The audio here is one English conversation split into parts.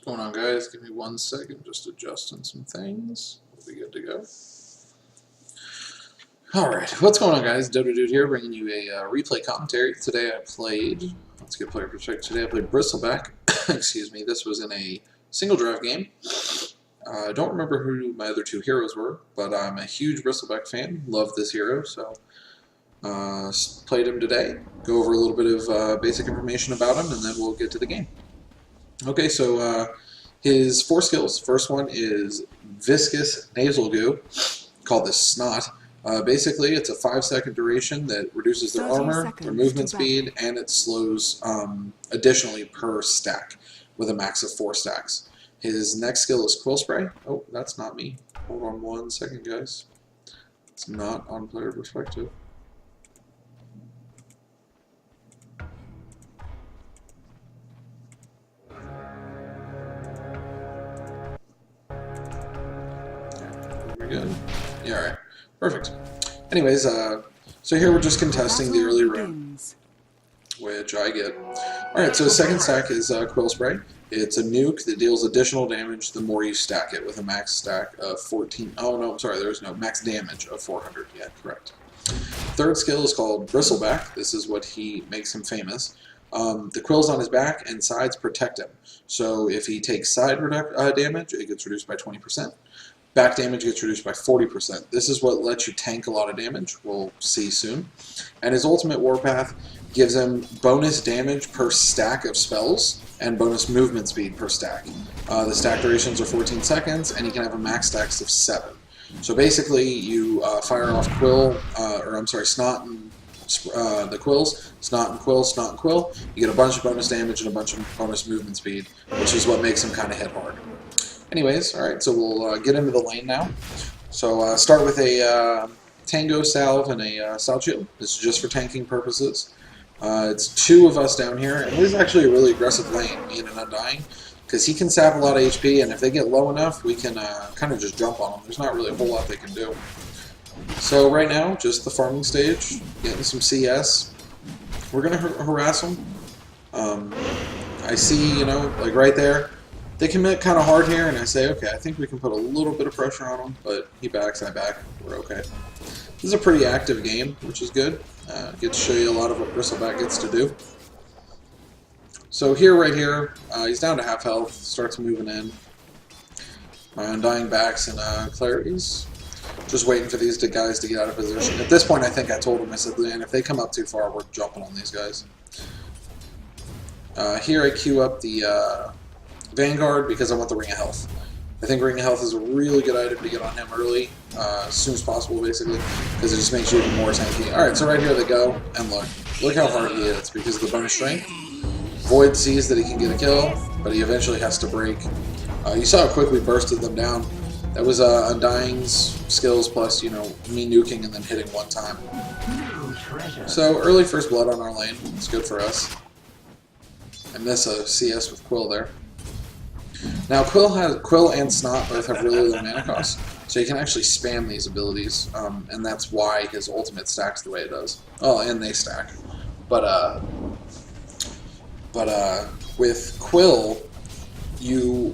Going on, guys? Give me 1 second, just adjusting some things. We'll be good to go. Alright, what's going on, guys? Dodo Dude here, bringing you a replay commentary. Today I played, let's get player perspective. Today I played Bristleback. Excuse me, this was in a single draft game. I don't remember who my other two heroes were, but I'm a huge Bristleback fan. Love this hero, so played him today. Go over a little bit of basic information about him, and then we'll get to the game. Okay, so his 4 skills. First one is Viscous Nasal Goo, called this Snot. Basically, it's a 5-second duration that reduces their armor, their movement speed, and it slows additionally per stack, with a max of 4 stacks. His next skill is Quill Spray. Oh, that's not me. Hold on 1 second, guys. It's not on player perspective. Good. Yeah, alright. Perfect. Anyways, so here we're just contesting the early round, which I get. Alright, so the second stack is Quill Spray. It's a nuke that deals additional damage the more you stack it, with a max stack of 14. Oh, no, I'm sorry, there's no max damage of 400. Yeah, correct. Third skill is called Bristleback. This is what makes him famous. The quills on his back and sides protect him. So if he takes side damage, it gets reduced by 20%. Back damage gets reduced by 40%. This is what lets you tank a lot of damage. We'll see soon. And his ultimate warpath gives him bonus damage per stack of spells and bonus movement speed per stack. The stack durations are 14 seconds, and he can have a max stacks of 7. So basically, you fire off Snot and the quills, Snot and Quill, Snot and Quill. You get a bunch of bonus damage and a bunch of bonus movement speed, which is what makes him kind of hit hard. Anyways, alright, so we'll get into the lane now. So start with a Tango Salve and a Salt Shield. This is just for tanking purposes. It's 2 of us down here, and this is actually a really aggressive lane, me and an Undying, because he can sap a lot of HP, and if they get low enough, we can kind of just jump on them. There's not really a whole lot they can do. So right now, just the farming stage, getting some CS. We're going to harass them. I see, like right there, they commit kind of hard here, and I say, okay, I think we can put a little bit of pressure on him, but he backs, I back, we're okay. This is a pretty active game, which is good. Get to show you a lot of what Bristleback gets to do. So right here, he's down to half health, starts moving in. My Undying backs and Clarities. Just waiting for these guys to get out of position. At this point, I think I told him, I said, man, if they come up too far, we're jumping on these guys. Here I queue up the Vanguard because I want the Ring of Health. I think Ring of Health is a really good item to get on him early, as soon as possible, basically, because it just makes you even more tanky. Alright, so right here they go, and look how hard he hits because of the bonus strength. Void sees that he can get a kill, but he eventually has to break. You saw how quick we bursted them down. That was Undying's skills plus, me nuking and then hitting 1 time. So early first blood on our lane. It's good for us. I miss a CS with Quill there. Now Quill and Snot both have really low mana cost, so you can actually spam these abilities, and that's why his ultimate stacks the way it does. Oh, and they stack. But with Quill, you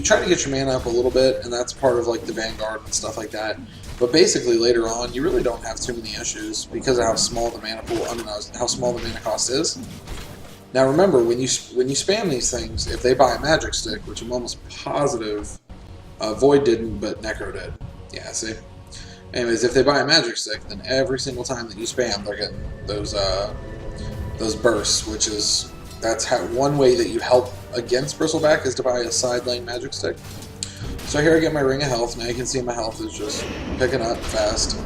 try to get your mana up a little bit, and that's part of like the Vanguard and stuff like that. But basically later on, you really don't have too many issues because of how small the mana pool. How small the mana cost is. Now remember, when you spam these things, if they buy a magic stick, which I'm almost positive Void didn't, but Necro did. Yeah, see? Anyways, if they buy a magic stick, then every single time that you spam, they're getting those bursts, that's one way that you help against Bristleback is to buy a side lane magic stick. So here I get my Ring of Health. Now you can see my health is just picking up fast.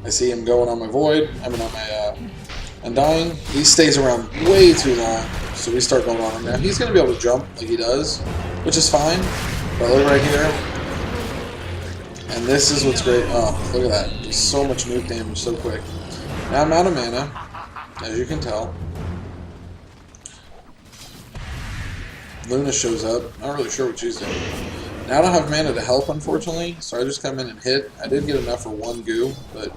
I see him going on my Void. On my Undying. He stays around way too long, so we start going on him. Now he's going to be able to jump like he does, which is fine. But look right here. And this is what's great. Oh, look at that. There's so much nuke damage so quick. Now I'm out of mana, as you can tell. Luna shows up. Not really sure what she's doing. Now I don't have mana to help, unfortunately, so I just come in and hit. I did get enough for 1 goo, but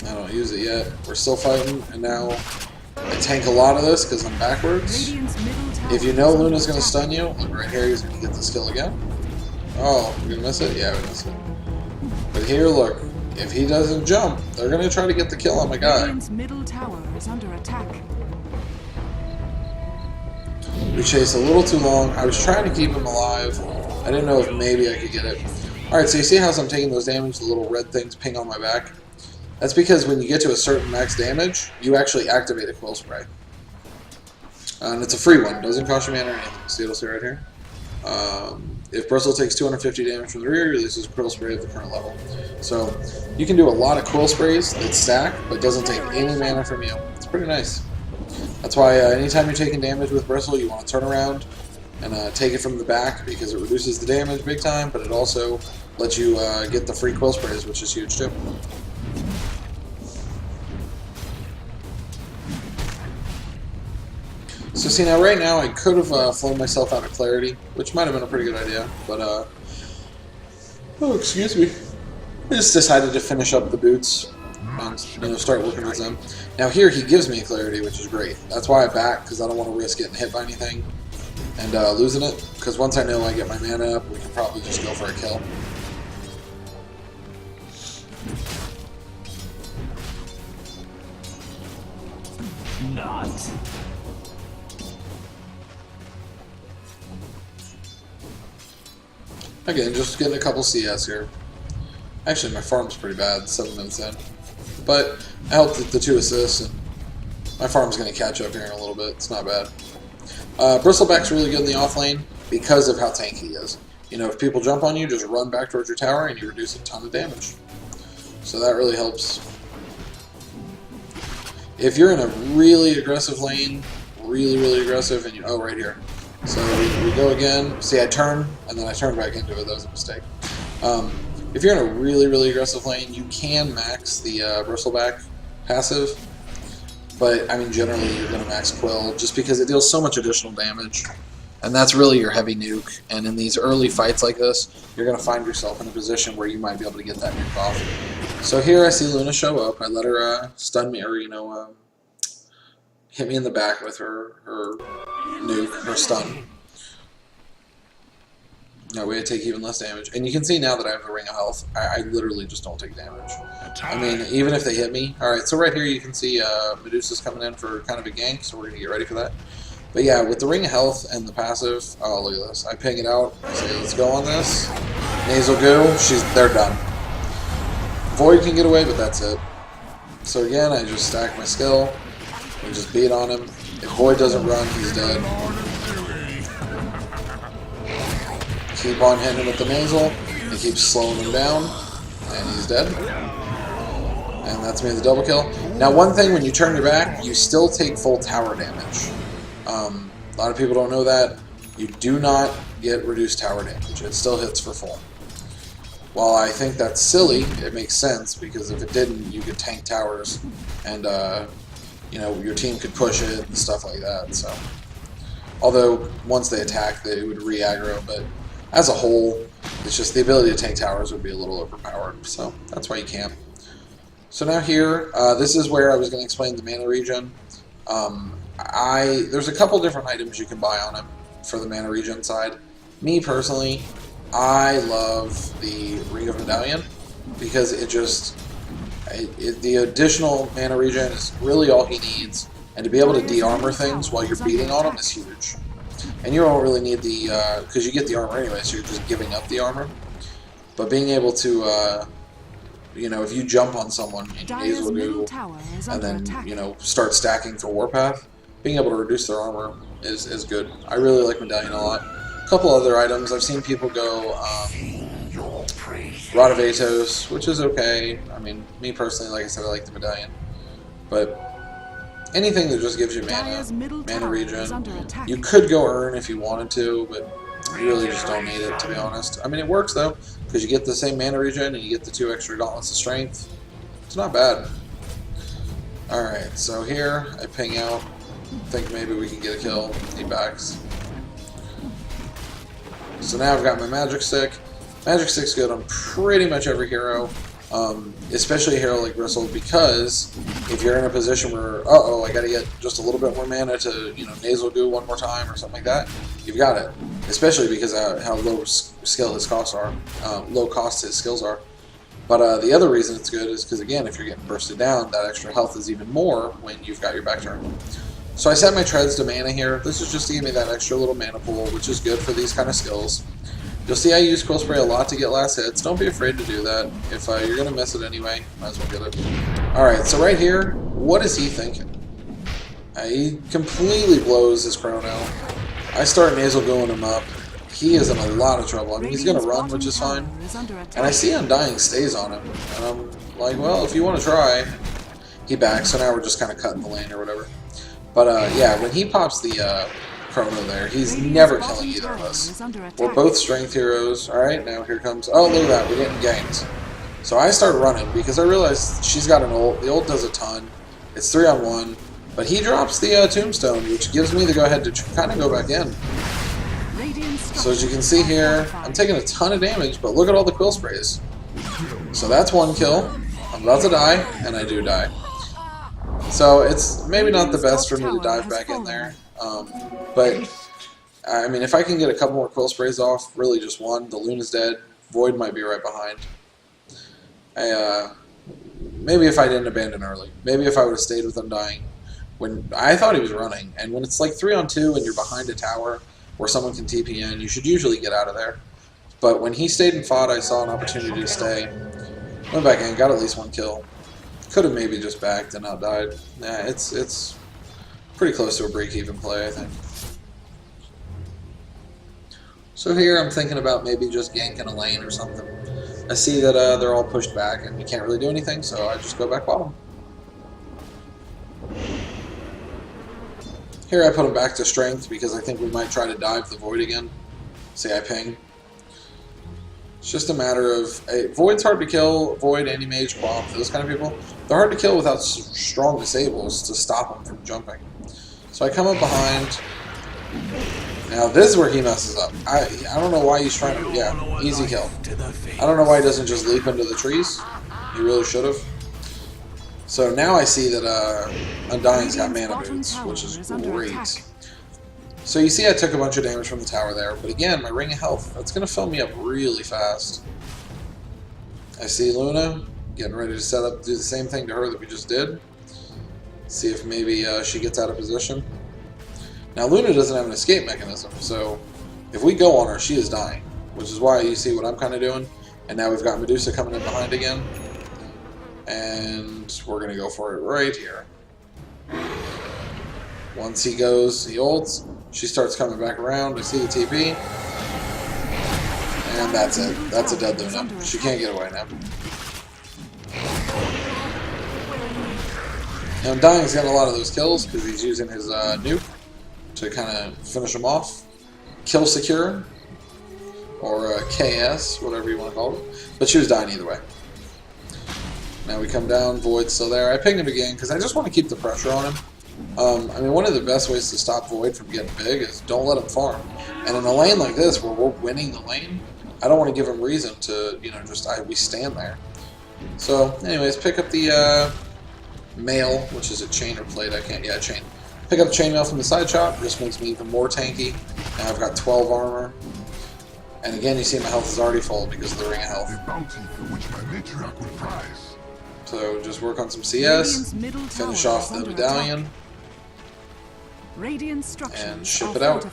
I don't use it yet. We're still fighting, and now I tank a lot of this because I'm backwards. If you know Luna's going to stun you, look right here, he's going to get this kill again. Oh, we're going to miss it? Yeah, we missed it. But here, look, if he doesn't jump, they're going to try to get the kill on my guy. Middle tower is under attack. We chased a little too long. I was trying to keep him alive. I didn't know if maybe I could get it. Alright, so you see how I'm taking those damage, the little red things ping on my back? That's because when you get to a certain max damage, you actually activate a quill spray. And it's a free one, doesn't cost you mana or anything. See, it'll say right here. If Bristle takes 250 damage from the rear, releases a quill spray at the current level. So you can do a lot of quill sprays that stack, but doesn't take any mana from you. It's pretty nice. That's why anytime you're taking damage with Bristle, you want to turn around and take it from the back because it reduces the damage big time, but it also lets you get the free quill sprays, which is huge too. So see, now right now I could have flown myself out of clarity, which might have been a pretty good idea, but oh, excuse me. I just decided to finish up the boots and start working with them. Now here he gives me clarity, which is great. That's why I back, because I don't want to risk getting hit by anything and losing it, because once I know I get my mana up, we can probably just go for a kill. Not. Again, just getting a couple CS here. Actually, my farm's pretty bad, 7 minutes in. But I helped with the 2 assists, and my farm's going to catch up here in a little bit. It's not bad. Bristleback's really good in the offlane because of how tanky he is. You know, if people jump on you, just run back towards your tower and you reduce a ton of damage. So that really helps. If you're in a really aggressive lane, really aggressive, and you... Oh, right here. So we go again. See, I turn, and then I turn back into it. That was a mistake. If you're in a really aggressive lane, you can max the Bristleback passive. But, I mean, generally you're going to max Quill just because it deals so much additional damage. And that's really your heavy nuke. And in these early fights like this, you're going to find yourself in a position where you might be able to get that nuke off. So here I see Luna show up. I let her stun me, or, hit me in the back with her nuke, her stun. That way I take even less damage. And you can see now that I have the Ring of Health, I literally just don't take damage. I mean, even if they hit me. Alright, so right here you can see Medusa's coming in for kind of a gank, so we're going to get ready for that. But yeah, with the Ring of Health and the passive, oh, look at this. I ping it out, I say, let's go on this. Nasal Goo, they're done. Void can get away, but that's it. So again, I just stack my skill. We just beat on him. If Void doesn't run, he's dead. Keep on hitting him with the nasal. It keeps slowing him down. And he's dead. And that's me with the double kill. Now one thing, when you turn your back, you still take full tower damage. A lot of people don't know that. You do not get reduced tower damage. It still hits for full. While I think that's silly, it makes sense, because if it didn't, you could tank towers and your team could push it and stuff like that. So, although once they attack, they would re-aggro, but as a whole, it's just the ability to tank towers would be a little overpowered. So that's why you can't. So now here, this is where I was going to explain the mana regen. There's a couple different items you can buy on him for the mana regen side. Me personally, I love the Ring of Medallion because the additional mana regen is really all he needs, and to be able to de-armor things while you're beating on him is huge. And you don't really need the, because you get the armor anyway, so you're just giving up the armor. But being able to, if you jump on someone and you nasal goo, and then, start stacking for Warpath, being able to reduce their armor is good. I really like Medallion a lot. A couple other items, I've seen people go Rod of Atos, which is okay. I mean, me personally, like I said, I like the Medallion. But anything that just gives you mana regen. You could go Earn if you wanted to, but you really just don't need it, to be honest. I mean, it works, though, because you get the same mana regen and you get the 2 extra Gauntlets of Strength. It's not bad. Alright, so here, I ping out. Think maybe we can get a kill. He backs. So now I've got my Magic Stick. Magic Stick's good on pretty much every hero. especially a hero like Bristle, because if you're in a position where, uh-oh, I gotta get just a little bit more mana to, you know, nasal goo one more time or something like that, you've got it. Especially because of how low skill his costs are, low cost his skills are. But the other reason it's good is because, again, if you're getting bursted down, that extra health is even more when you've got your back turn. So I set my treads to mana here. This is just to give me that extra little mana pool, which is good for these kind of skills. You'll see I use Quill Spray a lot to get last hits. Don't be afraid to do that. If you're going to miss it anyway, might as well get it. Alright, so right here, what is he thinking? He completely blows his Chrono. I start nasal going him up. He is in a lot of trouble. I mean, he's going to run, which is fine. And I see Undying stays on him. And I'm like, well, if you want to try. He backs, so now we're just kind of cutting the lane or whatever. But yeah, when he pops the Chrono there, he's never killing either of us. We're both strength heroes. Alright, now here comes... Oh, look at that. We're getting ganked. So I start running because I realized she's got an ult. The ult does a ton. It's 3-on-1. But he drops the Tombstone, which gives me the go-ahead to kind of go back in. So as you can see here, I'm taking a ton of damage, but look at all the Quill Sprays. So that's one kill. I'm about to die, and I do die. So it's maybe not the best for me to dive back in there. But, I mean, if I can get a couple more Quill Sprays off, really just one, the Luna's dead. Void might be right behind. Maybe if I didn't abandon early. Maybe if I would have stayed with Undying. When I thought he was running, and when it's like 3-on-2 and you're behind a tower where someone can TP in, you should usually get out of there. But when he stayed and fought, I saw an opportunity to stay. Went back in, got at least one kill. Could have maybe just backed and not died. Nah, it's pretty close to a break-even play, I think. So here I'm thinking about maybe just ganking a lane or something. I see that they're all pushed back and we can't really do anything, so I just go back bottom. Here I put him back to strength because I think we might try to dive the Void again. See, I ping. It's just a matter of... Void's hard to kill. Void, Anti-Mage, Quap, those kind of people. They're hard to kill without strong disables to stop them from jumping. So I come up behind. Now this is where he messes up. I don't know why he's trying to... Yeah, easy kill. I don't know why he doesn't just leap into the trees. He really should have. So now I see that Undying's got mana boots, which is great. So you see I took a bunch of damage from the tower there, but again, my Ring of Health, that's going to fill me up really fast. I see Luna getting ready to set up, do the same thing to her that we just did. See if maybe she gets out of position. Now Luna doesn't have an escape mechanism, so if we go on her, she is dying, which is why you see what I'm kind of doing. And now we've got Medusa coming in behind again. And we're going to go for it right here. Once he goes, he ults. She starts coming back around. I see the TP. And that's it. That's a dead Luna. She can't get away now. Now Undying's getting a lot of those kills because he's using his nuke to kind of finish him off. Kill secure. Or KS, whatever you want to call it. But she was dying either way. Now we come down, Void's still there. I pinged him again because I just want to keep the pressure on him. I mean, one of the best ways to stop Void from getting big is don't let him farm. And in a lane like this, where we're winning the lane, I don't want to give him reason to, you know, just we stand there. So, anyways, pick up the mail, which is a chain or plate. Chain. Pick up the chainmail from the side shot. This makes me even more tanky. Now I've got 12 armor. And again, you see my health is already full because of the Ring of Health. So just work on some CS, finish off the medallion, and ship it out.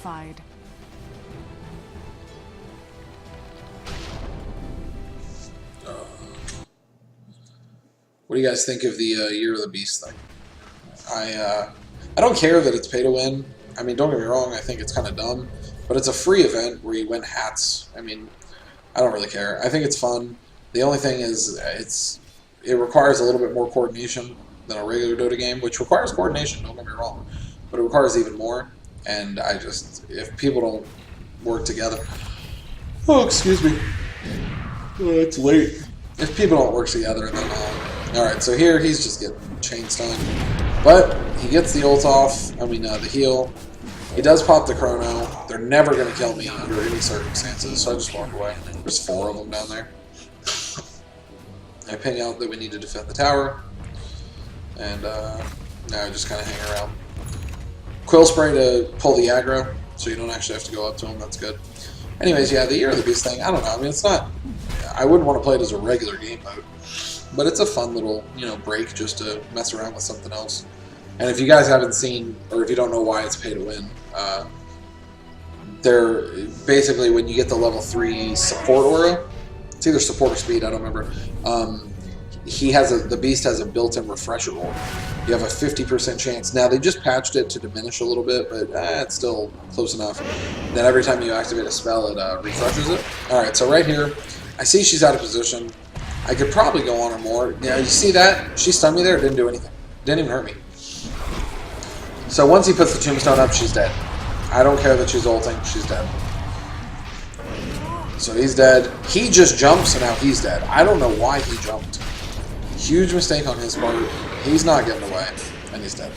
What do you guys think of the Year of the Beast thing? I don't care that it's pay to win. I mean, don't get me wrong, I think it's kind of dumb. But it's a free event where you win hats. I mean, I don't really care. I think it's fun. The only thing is it requires a little bit more coordination than a regular Dota game, which requires coordination, don't get me wrong. But it requires even more. And if people don't work together... Oh, excuse me. Oh, it's late. If people don't work together, then... Alright, so here he's just getting chain stunned. But he gets the ult off, the heal. He does pop the Chrono. They're never going to kill me under any circumstances, so I just walk away. There's 4 of them down there. I ping out that we need to defend the tower, and now I just kind of hang around. Quill Spray to pull the aggro, so you don't actually have to go up to him. That's good. Anyways, yeah, the Year of the Beast thing, I don't know. I mean, it's not... I wouldn't want to play it as a regular game mode, but it's a fun little, you know, break just to mess around with something else. And if you guys haven't seen, or if you don't know why it's pay to win, they're basically when you get the level 3 support aura, it's either support or speed, I don't remember. The beast has a built-in refresher roll. You have a 50% chance. Now they just patched it to diminish a little bit, but it's still close enough. Then every time you activate a spell, it refreshes it. All right, so right here, I see she's out of position. I could probably go on her more. Now you see that she stunned me there. It didn't do anything. Didn't even hurt me. So once he puts the tombstone up, she's dead. I don't care that she's ulting. She's dead. So he's dead. He just jumps, and now he's dead. I don't know why he jumped. Huge mistake on his part. He's not getting away, and he's dead.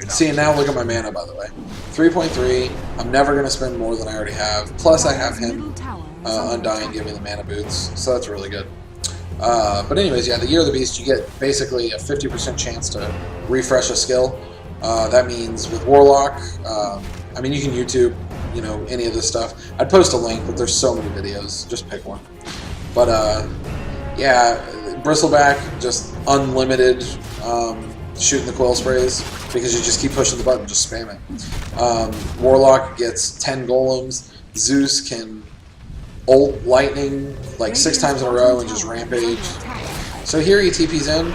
See, and now look at my mana, by the way. 3.3. I'm never going to spend more than I already have. Plus, I have him Undying, give me the mana boots, so that's really good. But anyways, yeah, the Year of the Beast, you get basically a 50% chance to refresh a skill. That means with Warlock, I mean, you can YouTube, you know, any of this stuff. I'd post a link, but there's so many videos. Just pick one. But, yeah, Bristleback, just unlimited shooting the Quill Sprays because you just keep pushing the button, just spam it. Warlock gets 10 golems. Zeus can ult lightning like 6 times in a row and just rampage. So here he TP's in.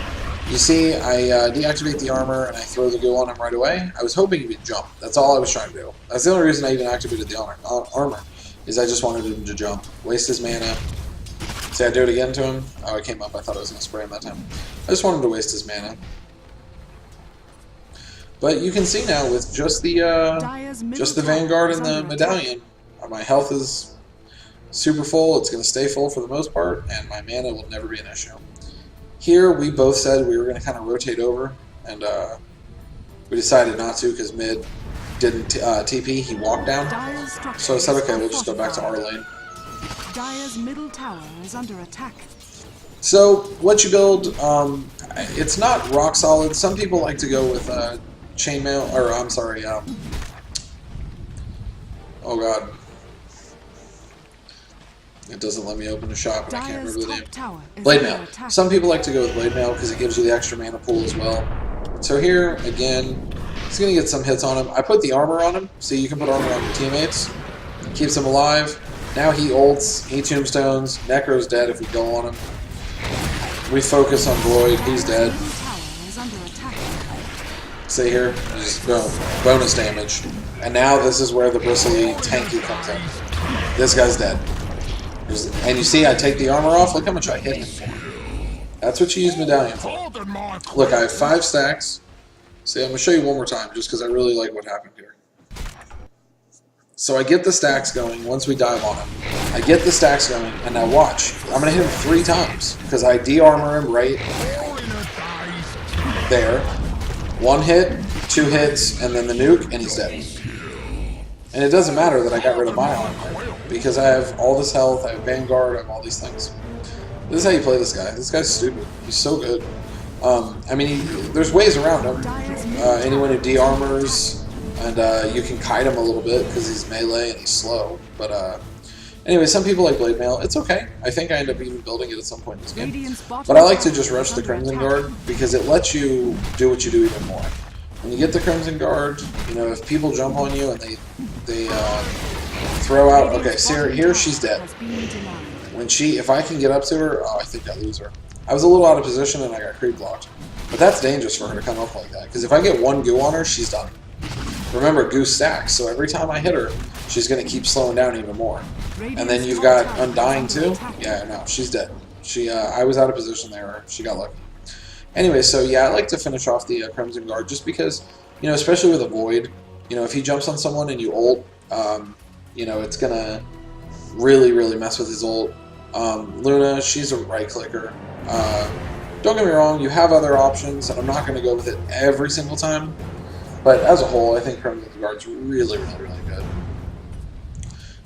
You see, I deactivate the armor and I throw the goo on him right away. I was hoping he would jump. That's all I was trying to do. That's the only reason I even activated the armor, is I just wanted him to jump. Waste his mana. See, I do it again to him. Oh, it came up. I thought I was going to spray him that time. I just wanted him to waste his mana. But you can see now with just the Vanguard and the Medallion, my health is super full. It's going to stay full for the most part, and my mana will never be an issue. Here, we both said we were going to kind of rotate over, and we decided not to because mid didn't TP. He walked down. So I said, okay, we'll just go back to our lane. Dire's middle tower is under attack. So what you build, it's not rock solid. Some people like to go with chainmail, or I'm sorry, oh god. It doesn't let me open the shop, and I can't remember the name. Blade Mail. Some people like to go with Blade Mail because it gives you the extra mana pool as well. So here, again, he's going to get some hits on him. I put the armor on him, so you can put armor on your teammates. Keeps him alive. Now he ults, he tombstones. Necro's dead if we go on him. We focus on Void, he's dead. See here, just boom, bonus damage. And now this is where the bristly tanky comes in. This guy's dead. And you see, I take the armor off. Look how much I hit him for. That's what you use Medallion for. Look, I have 5 stacks. See, I'm going to show you one more time, just because I really like what happened here. So I get the stacks going once we dive on him. I get the stacks going, and now watch. I'm going to hit him 3 times, because I de-armor him right there. 1 hit, 2 hits, and then the nuke, and he's dead. And it doesn't matter that I got rid of my armor, because I have all this health, I have Vanguard, I have all these things. This is how you play this guy. This guy's stupid. He's so good. I mean, there's ways around him. Anyone who de-armors, and you can kite him a little bit, because he's melee and he's slow. But anyway, some people like Blade Mail. It's okay. I think I end up even building it at some point in this game. But I like to just rush the Crimson Guard, because it lets you do what you do even more. When you get the Crimson Guard, you know, if people jump on you and they throw out... Okay, see her, here she's dead. When if I can get up to her, oh, I think I lose her. I was a little out of position and I got creep blocked. But that's dangerous for her to come up like that, because if I get 1 goo on her, she's done. Remember, goo stacks, so every time I hit her, she's going to keep slowing down even more. And then you've got Undying too. Yeah, no, she's dead. I was out of position there. She got lucky. Anyway, so yeah, I like to finish off the Crimson Guard just because, you know, especially with a Void, you know, if he jumps on someone and you ult, you know, it's going to really, really mess with his ult. Luna, she's a right clicker. Don't get me wrong, you have other options, and I'm not going to go with it every single time. But as a whole, I think Crimson Guard's really, really, really good.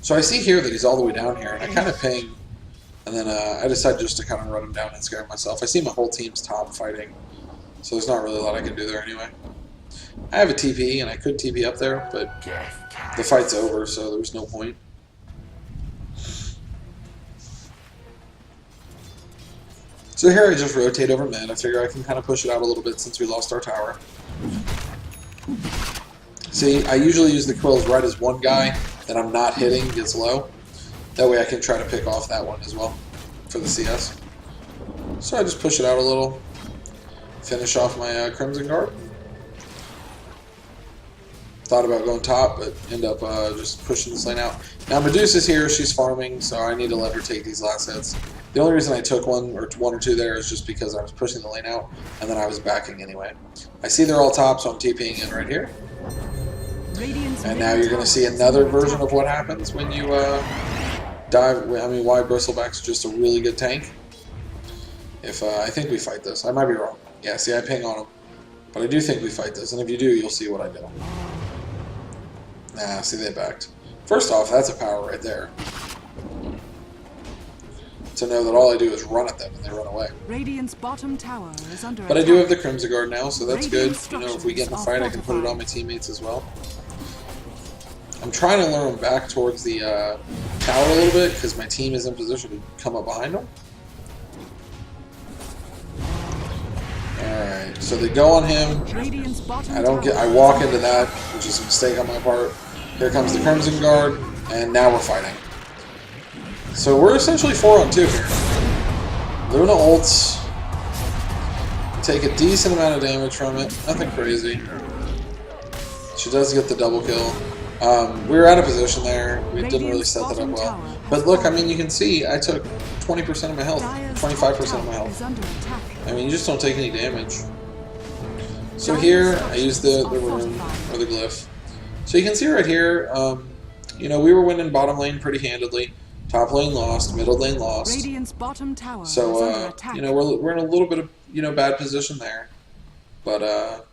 So I see here that he's all the way down here, and I kind of ping And then I decided just to kind of run him down and scare myself. I see my whole team's top fighting, so there's not really a lot I can do there anyway. I have a TP, and I could TP up there, but the fight's over, so there was no point. So here I just rotate over mid. I figure I can kind of push it out a little bit since we lost our tower. See, I usually use the quills right as one guy that I'm not hitting gets low. That way I can try to pick off that one as well for the CS. So I just push it out a little. Finish off my Crimson Guard. Thought about going top, but end up just pushing this lane out. Now Medusa's here, she's farming, so I need to let her take these last hits. The only reason I took one or two there is just because I was pushing the lane out, and then I was backing anyway. I see they're all top, so I'm TPing in right here. And now you're going to see another version of what happens when you dive. I mean, why Bristleback's just a really good tank. If I think we fight this. I might be wrong. Yeah, see, I ping on him. But I do think we fight this, and if you do, you'll see what I do. Nah, see, they backed. First off, that's a power right there. To know that all I do is run at them and they run away. Radiant's bottom tower is under but I do have the Crimson Guard now, so that's good. You know, if we get in a fight, I can put it on my teammates as well. I'm trying to lure them back towards the tower a little bit because my team is in position to come up behind them. Alright, so they go on him. I walk into that, which is a mistake on my part. Here comes the Crimson Guard, and now we're fighting. So we're essentially 4-on-2 here. Luna ults. Take a decent amount of damage from it. Nothing crazy. She does get the double kill. We were out of position there. We didn't really set that up well. But look, I mean, you can see I took 20% of my health, 25% of my health. I mean, you just don't take any damage. So here, I use the rune, or the glyph. So you can see right here, you know, we were winning bottom lane pretty handedly. Top lane lost, middle lane lost. So, you know, we're in a little bit of, you know, bad position there. But,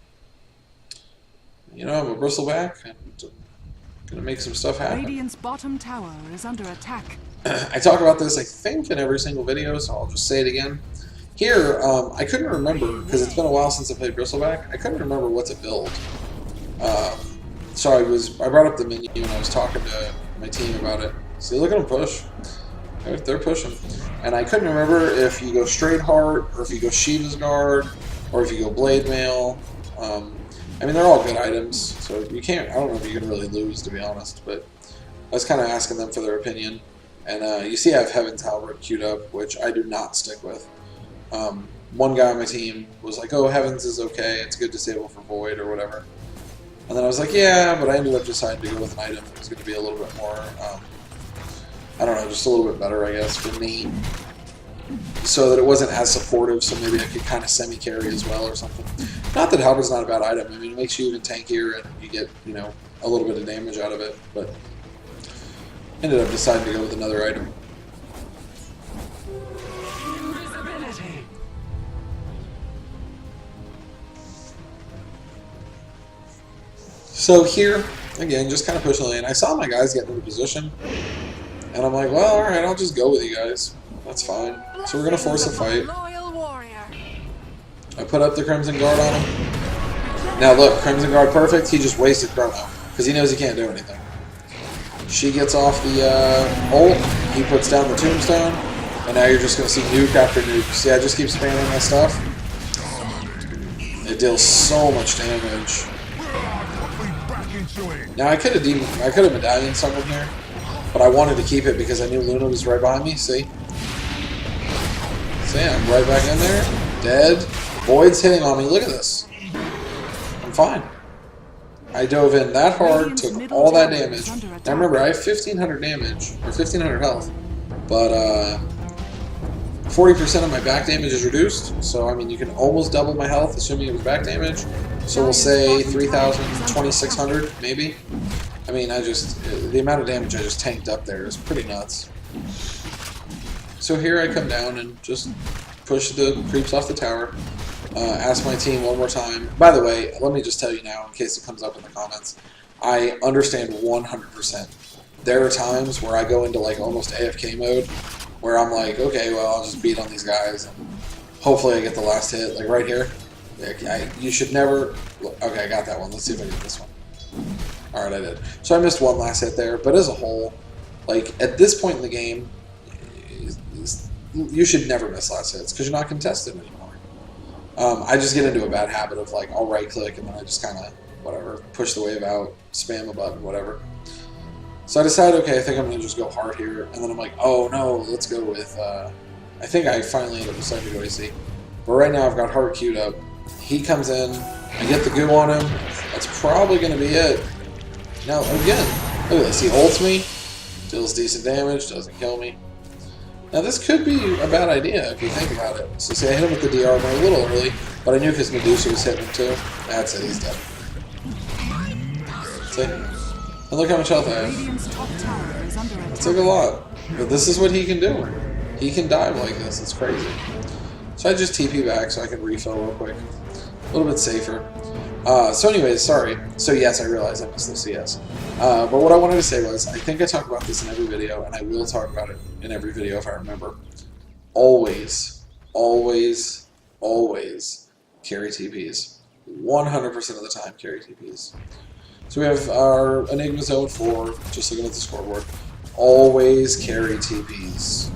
you know, I'm a Bristleback, and gonna make some stuff happen. Radiant's bottom tower is under attack. I talk about this, I think, in every single video, so I'll just say it again. Here, I couldn't remember, because it's been a while since I played Bristleback, I couldn't remember what to build. So I brought up the menu and I was talking to my team about it. See, look at them push. They're pushing. And I couldn't remember if you go straight heart, or if you go Shiva's Guard, or if you go Blade Mail. I mean, they're all good items, so you can't, I don't know if you can really lose, to be honest, but I was kind of asking them for their opinion. And you see I have Heaven's Halberd queued up, which I do not stick with. One guy on my team was like, oh, Heaven's is okay, it's good disable for Void or whatever. And then I was like, yeah, but I ended up deciding to go with an item that was going to be a little bit more, I don't know, just a little bit better, I guess, for me. So that it wasn't as supportive, so maybe I could kind of semi-carry as well or something. Not that Halberd's not a bad item, I mean, it makes you even tankier and you get, you know, a little bit of damage out of it, but ended up deciding to go with another item. So here, again, just kind of pushing the lane. I saw my guys getting into position, and I'm like, well, alright, I'll just go with you guys. That's fine. So we're going to force a fight. I put up the Crimson Guard on him. Now look, Crimson Guard perfect, he just wasted Chrono, because he knows he can't do anything. She gets off the ult, he puts down the Tombstone, and now you're just going to see nuke after nuke. See, I just keep spamming my stuff. It deals so much damage. Now I could have medallion someone here, but I wanted to keep it because I knew Luna was right behind me. See, I'm right back in there, dead. Void's hitting on me. Look at this. I'm fine. I dove in that hard, took all that damage. Now remember, I have 1,500 damage or 1,500 health, but 40% of my back damage is reduced. So I mean, you can almost double my health, assuming it was back damage. So we'll say 3,000, 2,600 maybe. I mean, the amount of damage I just tanked up there is pretty nuts. So here I come down and just push the creeps off the tower. Ask my team one more time. By the way, let me just tell you now, in case it comes up in the comments, I understand 100%. There are times where I go into like almost AFK mode, where I'm like, okay, well, I'll just beat on these guys, and hopefully I get the last hit, like right here. You should never... Okay, I got that one. Let's see if I get this one. Alright, I did. So I missed one last hit there, but as a whole, like, at this point in the game, you should never miss last hits, because you're not contested anymore. I just get into a bad habit of, like, I'll right-click, and then I just kind of, whatever, push the wave out, spam a button, whatever. So I decided, okay, I think I'm going to just go hard here, and then I'm like, oh no, let's go with, I think I finally ended up deciding to go AC. But right now I've got hard queued up. He comes in, I get the goo on him, that's probably going to be it. Now, again, look at this, he ults me, deals decent damage, doesn't kill me. Now this could be a bad idea if you think about it. So see, I hit him with the D armor a little early, but I knew his Medusa was hitting him too. That's it, he's dead. See? And look how much health I have. That took a lot. But this is what he can do. He can dive like this, it's crazy. So I just TP back so I can refill real quick. A little bit safer. So anyways, sorry. So yes, I realize I missed the CS. But what I wanted to say was, I think I talk about this in every video, and I will talk about it in every video if I remember. Always, always, always carry TPs. 100% of the time carry TPs. So we have our Enigma Zone 4, just looking at the scoreboard. Always carry TPs.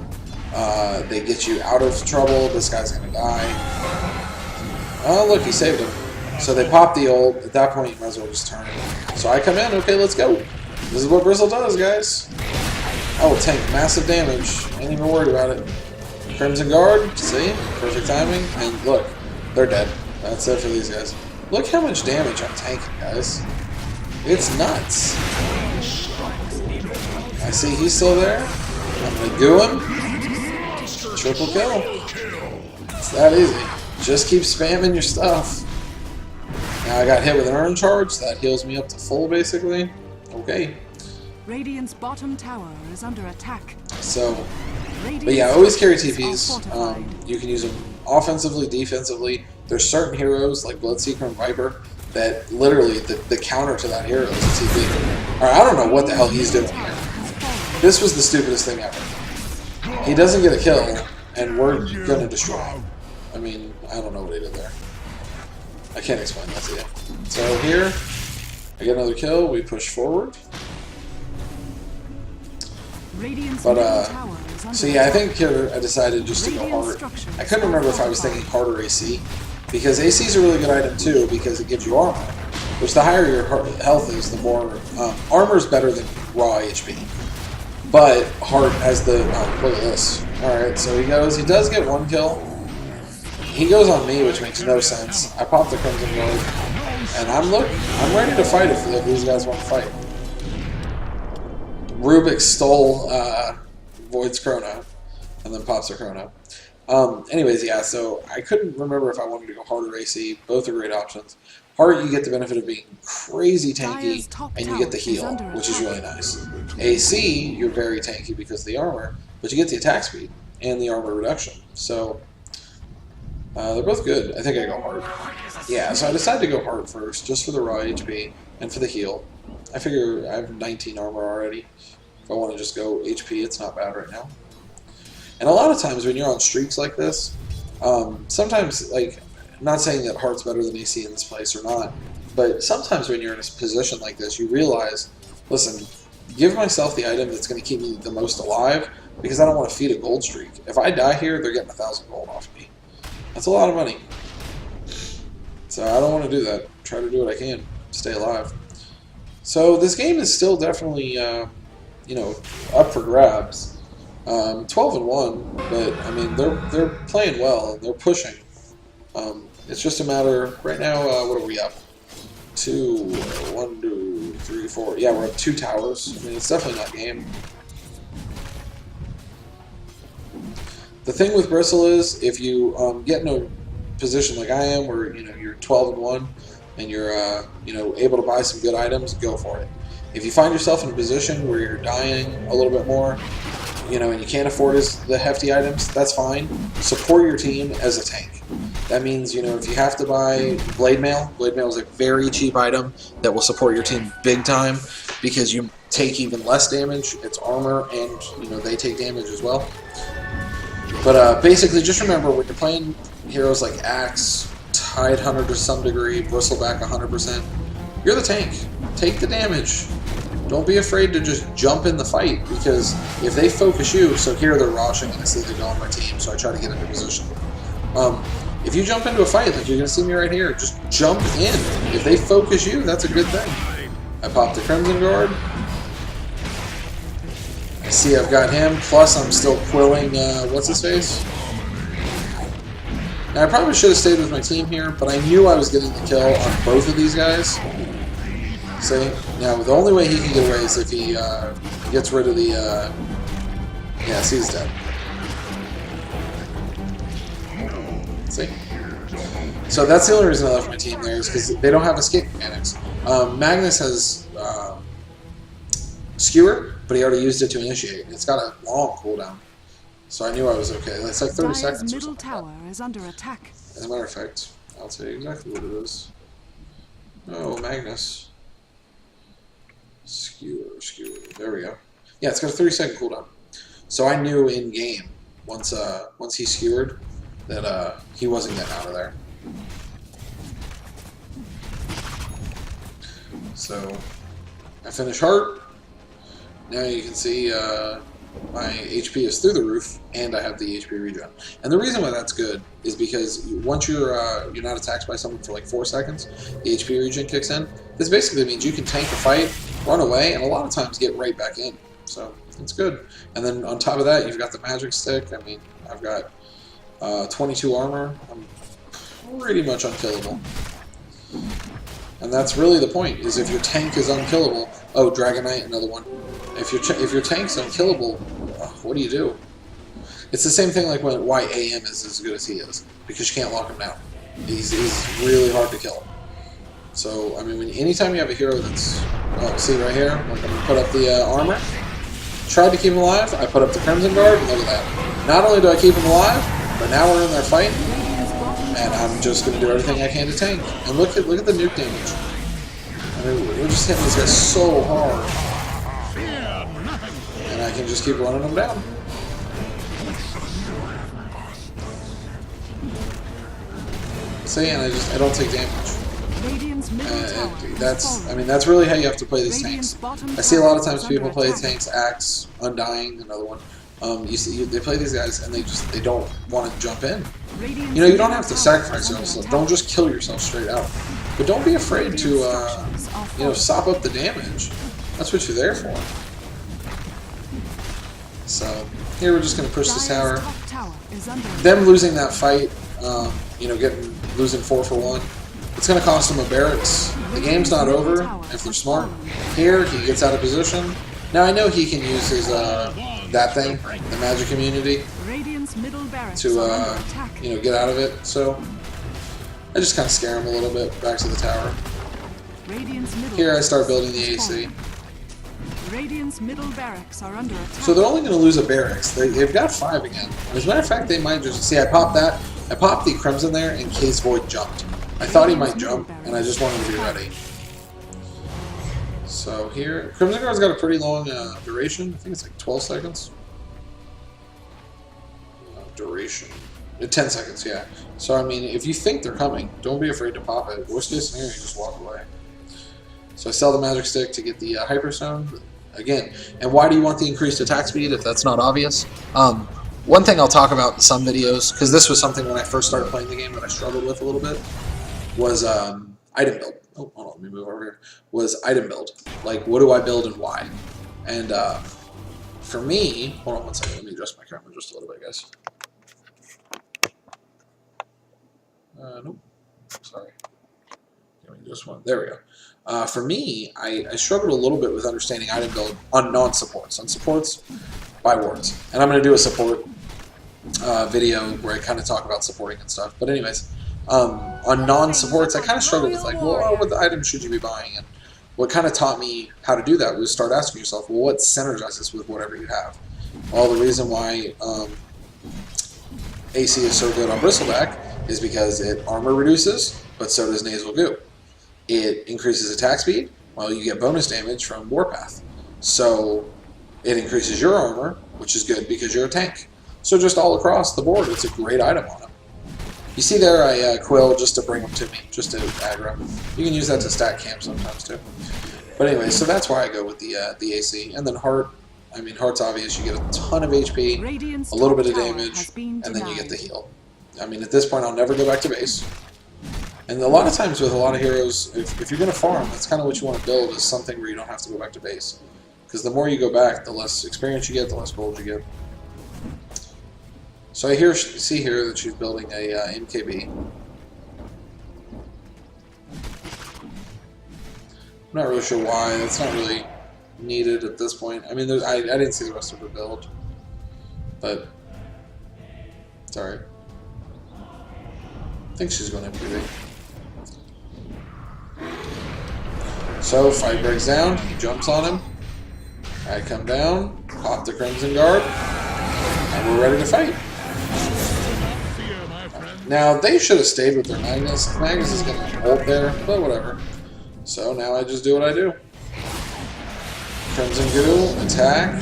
They get you out of trouble, this guy's gonna die. Oh look, he saved him. So they pop the ult, at that point you might as well just turn it. So I come in, okay, let's go. This is what Bristle does, guys. Oh, tank massive damage, ain't even worried about it. Crimson Guard, see, perfect timing, and look, they're dead. That's it for these guys. Look how much damage I'm tanking, guys. It's nuts. I see he's still there. I'm gonna goo him. Triple kill. It's that easy. Just keep spamming your stuff. Now I got hit with an urn charge. That heals me up to full, basically. Okay. Radiant's bottom tower is under attack. So, but yeah, always carry TPs. You can use them offensively, defensively. There's certain heroes like Bloodseeker and Viper that literally the counter to that hero is a TP. Alright, I don't know what the hell he's doing here. This was the stupidest thing ever. He doesn't get a kill, and we're gonna destroy him. I mean, I don't know what he did there. I can't explain that to you. So here, I get another kill, we push forward. But, so yeah, I think here I decided just to go hard. I couldn't remember if I was thinking hard or AC, because AC is a really good item too, because it gives you armor. Which the higher your health is, the more, armor is better than raw HP. But hard has the, look at this. Alright, so he does get one kill. He goes on me, which makes no sense. I pop the Crimson Guard, and I'm ready to fight if these guys want to fight. Rubik stole Void's Chrono, and then pops her Chrono. Anyways, yeah, so I couldn't remember if I wanted to go hard or AC. Both are great options. Hard, you get the benefit of being crazy tanky, and you get the heal, which is really nice. AC, you're very tanky because of the armor, but you get the attack speed and the armor reduction. So, they're both good. I think I go hard. Yeah, so I decided to go hard first, just for the raw HP and for the heal. I figure I have 19 armor already. If I want to just go HP, it's not bad right now. And a lot of times when you're on streaks like this, sometimes, like, I'm not saying that hard's better than AC in this place or not, but sometimes when you're in a position like this, you realize, listen, give myself the item that's going to keep me the most alive, because I don't want to feed a gold streak. If I die here, they're getting 1,000 gold off me. That's a lot of money. So I don't want to do that. Try to do what I can to stay alive. So this game is still definitely, you know, up for grabs. 12-1, but I mean they're playing well and they're pushing. It's just a matter right now. What are we up? 1, 2, 3, 4. Yeah, we're up 2 towers. I mean, it's definitely not game. The thing with Bristle is, if you get in a position like I am, where you're 12-1 and you're able to buy some good items, go for it. If you find yourself in a position where you're dying a little bit more, and you can't afford the hefty items, that's fine. Support your team as a tank. That means, if you have to buy Blade Mail is a very cheap item that will support your team big time, because you take even less damage, it's armor, and they take damage as well. But basically, just remember when you're playing heroes like Axe, Tidehunter to some degree, Bristleback 100%, you're the tank. Take the damage. Don't be afraid to just jump in the fight, because if they focus you, so here they're rushing and I see they go on my team, so I try to get into position. If you jump into a fight, like you're going to see me right here, just jump in. If they focus you, that's a good thing. I pop the Crimson Guard. I see I've got him, plus I'm still quilling, what's-his-face? Now, I probably should have stayed with my team here, but I knew I was getting the kill on both of these guys. See? Now, the only way he can get away is if he gets rid of the... yeah, see, he's dead. See? So that's the only reason I left my team there, is because they don't have escape mechanics. Magnus has Skewer, but he already used it to initiate. It's got a long cooldown. So I knew I was okay. It's like 30 seconds or something. Middle tower is under attack. As a matter of fact, I'll tell you exactly what it is. Oh, Magnus. Skewer. There we go. Yeah, it's got a 30-second cooldown. So I knew in game, once he skewered, that he wasn't getting out of there. So I finish Heart. Now you can see my HP is through the roof, and I have the HP regen. And the reason why that's good is because once you're not attacked by someone for like 4 seconds, the HP regen kicks in. This basically means you can tank a fight, run away, and a lot of times get right back in. So it's good. And then on top of that, you've got the magic stick. I mean, I've got 22 armor. I'm pretty much unkillable. And that's really the point, is if your tank is unkillable... Oh, Dragon Knight, another one. If your tank's unkillable, what do you do? It's the same thing like why AM is as good as he is, because you can't lock him down. He's really hard to kill. So, I mean, anytime you have a hero that's... Oh, see right here? Like I'm going to put up the armor. Tried to keep him alive. I put up the Crimson Guard. Look at that. Not only do I keep him alive, but now we're in there fighting. And I'm just going to do everything I can to tank. And look at the nuke damage. I mean, we're just hitting these guys so hard. And I can just keep running them down. See, and I don't take damage. That's really how you have to play these tanks. I see a lot of times people play tanks, Axe, Undying, another one. They play these guys and they don't want to jump in. You know, you don't have to sacrifice yourself. Don't just kill yourself straight out. But don't be afraid to, sop up the damage. That's what you're there for. So, here we're just going to push this tower. Them losing that fight, losing 4 for 1, it's going to cost them a barracks. The game's not over if they're smart. Here, he gets out of position. Now, I know he can use his, that thing, the magic immunity, to, get out of it. So, I just kind of scare him a little bit back to the tower. Here, I start building the AC. Radiant's middle barracks are under attack. So they're only going to lose a barracks. They've got 5 again. As a matter of fact, they might just... See, I popped that. I popped the Crimson there in case Void jumped. I thought he might jump, and I just wanted to be ready. So here... Crimson Guard's got a pretty long duration. I think it's like 12 seconds. Duration. 10 seconds, yeah. So, I mean, if you think they're coming, don't be afraid to pop it. Worst case scenario, you just walk away. So I sell the Magic Stick to get the Hyperstone. Again, and why do you want the increased attack speed if that's not obvious? One thing I'll talk about in some videos, because this was something when I first started playing the game that I struggled with a little bit, was item build. Oh, hold on, let me move over here. Was item build. Like, what do I build and why? And for me, hold on one second, let me adjust my camera just a little bit, guys. Nope, sorry. Give me this one. There we go. For me, I struggled a little bit with understanding item build on non-supports. On supports, buy wards. And I'm going to do a support video where I kind of talk about supporting and stuff. But anyways, on non-supports, I kind of struggled with like, well, what items should you be buying? And what kind of taught me how to do that was start asking yourself, well, what synergizes with whatever you have? Well, the reason why AC is so good on Bristleback is because it armor reduces, but so does Nasal Goo. It increases attack speed, while you get bonus damage from Warpath. So it increases your armor, which is good because you're a tank. So just all across the board, it's a great item on him. You see there, I quill just to bring him to me, just to aggro. You can use that to stack camp sometimes too. But anyway, so that's why I go with the AC. And then Heart, I mean, Heart's obvious. You get a ton of HP, a little bit of damage, and then you get the heal. I mean, at this point, I'll never go back to base. And a lot of times with a lot of heroes, if you're going to farm, that's kind of what you want to build, is something where you don't have to go back to base. Because the more you go back, the less experience you get, the less gold you get. So I see here that she's building a MKB. I'm not really sure why. That's not really needed at this point. I mean, I didn't see the rest of her build, but sorry. I think she's going MKB. So fight breaks down. He jumps on him. I come down, pop the Crimson Guard, and we're ready to fight. Now, they should have stayed with their Magnus. Magnus is going to ult there, but whatever. So now I just do what I do. Crimson Goo, attack.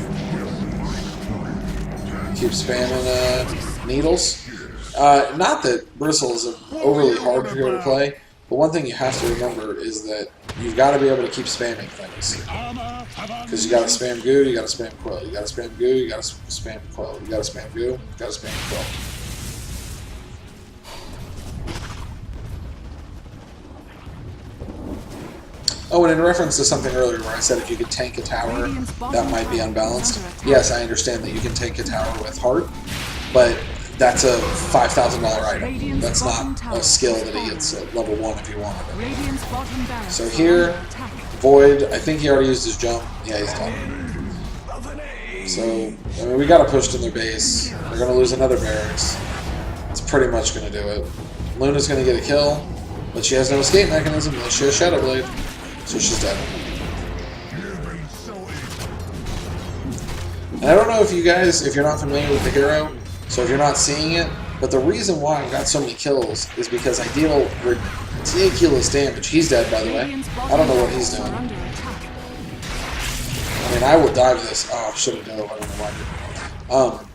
Keep spamming needles. Not that Bristle is overly hard hero to play, but one thing you have to remember is that you've got to be able to keep spamming things. Because you got to spam Goo, you got to spam Quill. You got to spam Goo, you got to spam Quill. You got to spam Goo, you got to spam Quill. Oh, and in reference to something earlier where I said if you could tank a tower, that might be unbalanced. Yes, I understand that you can tank a tower with Heart, but that's a $5,000 item. That's not a skill that he gets at level 1 if you wanted it. So here, Void, I think he already used his jump. Yeah, he's done. So, I mean, we got to push to their base. They're going to lose another barracks. It's pretty much going to do it. Luna's going to get a kill, but she has no escape mechanism unless she has Shadow Blade. So she's dead. And I don't know if you guys, if you're not familiar with the hero, so if you're not seeing it, but the reason why I've got so many kills is because I deal ridiculous damage. He's dead, by the way. I don't know what he's doing. I mean, I will dive this. Oh, I should have done it. I don't know why.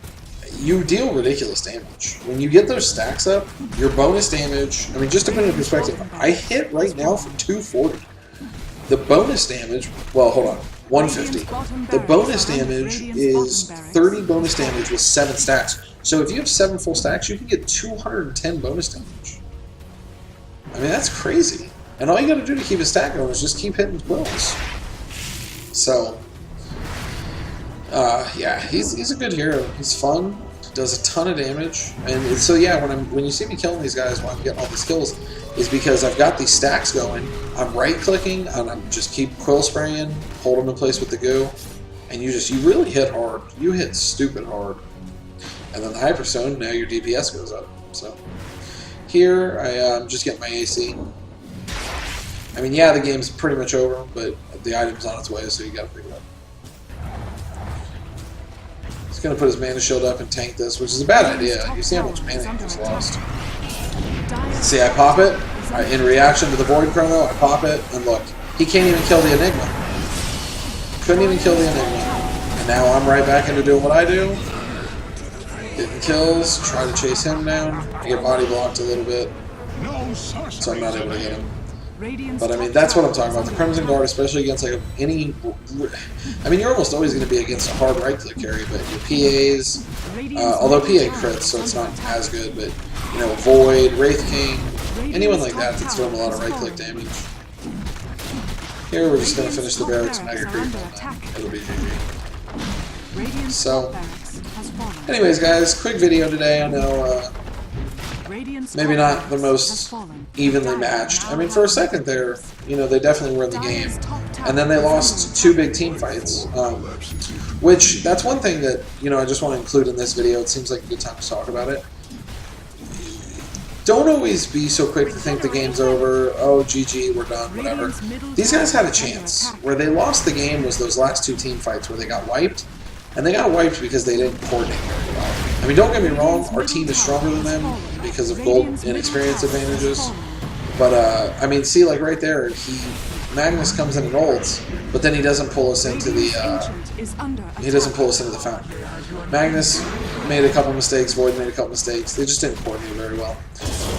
You deal ridiculous damage. When you get those stacks up, your bonus damage, I mean, just to put it in perspective, I hit right now for 240. The bonus damage, well, hold on, 150. The bonus damage is 30 bonus damage with 7 stacks. So if you have 7 full stacks, you can get 210 bonus damage. I mean, that's crazy. And all you gotta do to keep a stack going is just keep hitting quills. So, yeah, he's a good hero. He's fun, does a ton of damage. And so yeah, when you see me killing these guys while I'm getting all these kills, is because I've got these stacks going, I'm right-clicking, and I'm just keep quill spraying, hold them in place with the goo, and you really hit hard. You hit stupid hard. And then the Hyperstone, now your DPS goes up. So here, I'm just getting my AC. I mean, yeah, the game's pretty much over, but the item's on its way, so you gotta pick it up. He's gonna put his mana shield up and tank this, which is a bad idea. You see how much mana he just lost. See, I pop it. In reaction to the Void Chrono, I pop it, and look, he can't even kill the Enigma. Couldn't even kill the Enigma. And now I'm right back into doing what I do. Getting kills, try to chase him down. I get body blocked a little bit, so I'm not able to get him. But I mean, that's what I'm talking about. The Crimson Guard, especially against like any... I mean, you're almost always going to be against a hard right-click carry, but your PAs... although PA crits, so it's not as good, but, you know, Void, Wraith King, anyone like that that's doing a lot of right-click damage. Here, we're just going to finish the barracks Mega Creep, and it'll be GG. So, anyways, guys, quick video today. I know, maybe not the most evenly matched. I mean, for a second there, you know, they definitely were in the game. And then they lost 2 big team fights. Which, that's one thing that, you know, I just want to include in this video. It seems like a good time to talk about it. Don't always be so quick to think the game's over. Oh, GG, we're done, whatever. These guys had a chance. Where they lost the game was those last 2 team fights where they got wiped. And they got wiped because they didn't coordinate very well. I mean, don't get me wrong, our team is stronger than them because of gold and experience advantages. But, I mean, see, like right there, Magnus comes in and ults, but then he doesn't pull us into the, he doesn't pull us into the fountain. Magnus made a couple mistakes, Void made a couple mistakes. They just didn't coordinate very well.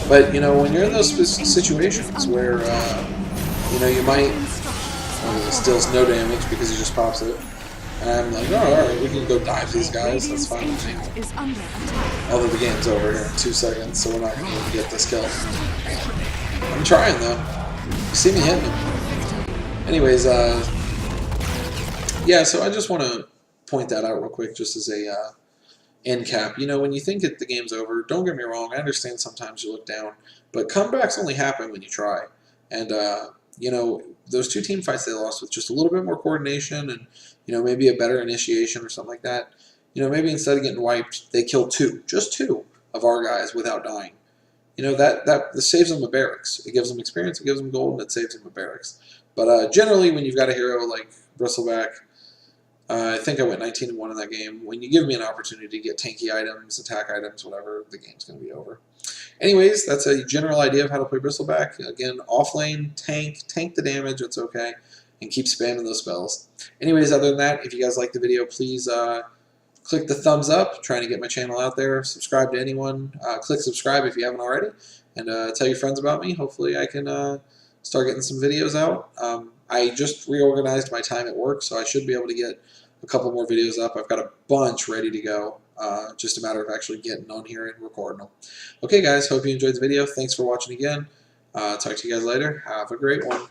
But, you know, when you're in those situations where, you know, you might... Oh, this deals no damage because he just pops it. And I'm like, oh, alright, we can go dive these guys, that's fine with me. Although the game's over here in 2 seconds, so we're not going to even get this kill. I'm trying, though. You see me hitting him. Anyways, yeah, so I just want to point that out real quick just as a end cap. You know, when you think that the game's over, don't get me wrong, I understand sometimes you look down, but comebacks only happen when you try. And, you know, those 2 team fights they lost with just a little bit more coordination and, you know, maybe a better initiation or something like that. You know, maybe instead of getting wiped, they killed 2, just 2 of our guys without dying. You know, that saves them a barracks. It gives them experience, it gives them gold, and it saves them a barracks. But generally, when you've got a hero like Bristleback, I think I went 19-1 in that game. When you give me an opportunity to get tanky items, attack items, whatever, the game's going to be over. Anyways, that's a general idea of how to play Bristleback. Again, offlane, tank the damage, it's okay, and keep spamming those spells. Anyways, other than that, if you guys like the video, please click the thumbs up, trying to get my channel out there. Subscribe to anyone. Click subscribe if you haven't already, and tell your friends about me. Hopefully I can start getting some videos out. I just reorganized my time at work, so I should be able to get a couple more videos up. I've got a bunch ready to go. Just a matter of actually getting on here and recording them. Okay, guys, hope you enjoyed the video. Thanks for watching again. Talk to you guys later. Have a great one.